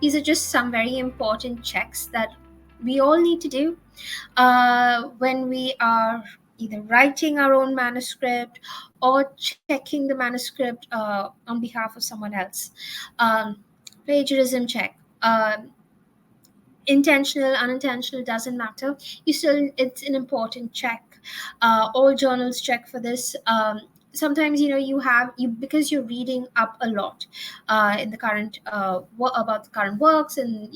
These are just some very important checks that we all need to do when we are either writing our own manuscript or checking the manuscript on behalf of someone else. Plagiarism check. Intentional, unintentional, doesn't matter. You still, it's an important check. All journals check for this. Sometimes you because you're reading up a lot in the current about the current works, and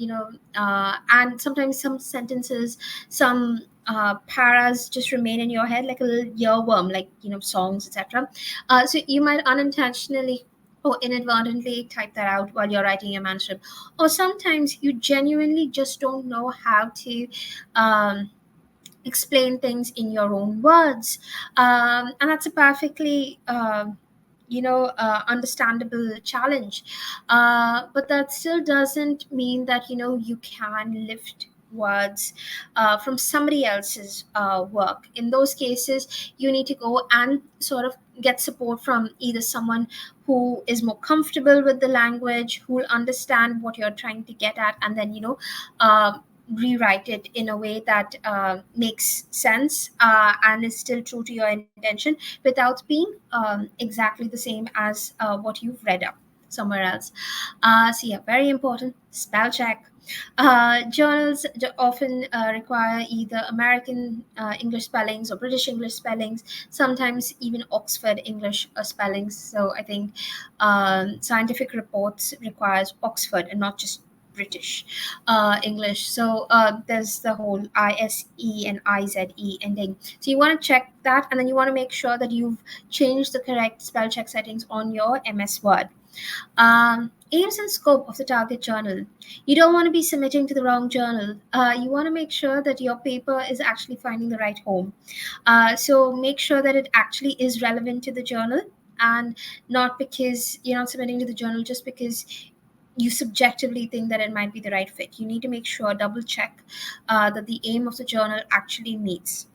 sometimes some sentences, some paras just remain in your head like a little earworm, like songs, etc. So you might unintentionally or inadvertently type that out while you're writing your manuscript, or sometimes you genuinely just don't know how to um, explain things in your own words, and that's a perfectly understandable challenge, but that still doesn't mean that you can lift words from somebody else's work. In those cases, you need to go and sort of get support from either someone who is more comfortable with the language, who will understand what you're trying to get at, and then rewrite it in a way that makes sense and is still true to your intention without being exactly the same as what you've read up somewhere else. So yeah, very important. Spell check. Journals often require either American English spellings or British English spellings, sometimes even Oxford English spellings. So I think scientific reports requires Oxford and not just British English. So there's the whole ISE and IZE ending. So you want to check that, and then you want to make sure that you've changed the correct spell check settings on your MS Word. Aims and scope of the target journal. You don't want to be submitting to the wrong journal. You want to make sure that your paper is actually finding the right home. So make sure that it actually is relevant to the journal, and not because you're not submitting to the journal just because you subjectively think that it might be the right fit. You need to make sure, double check that the aim of the journal actually meets.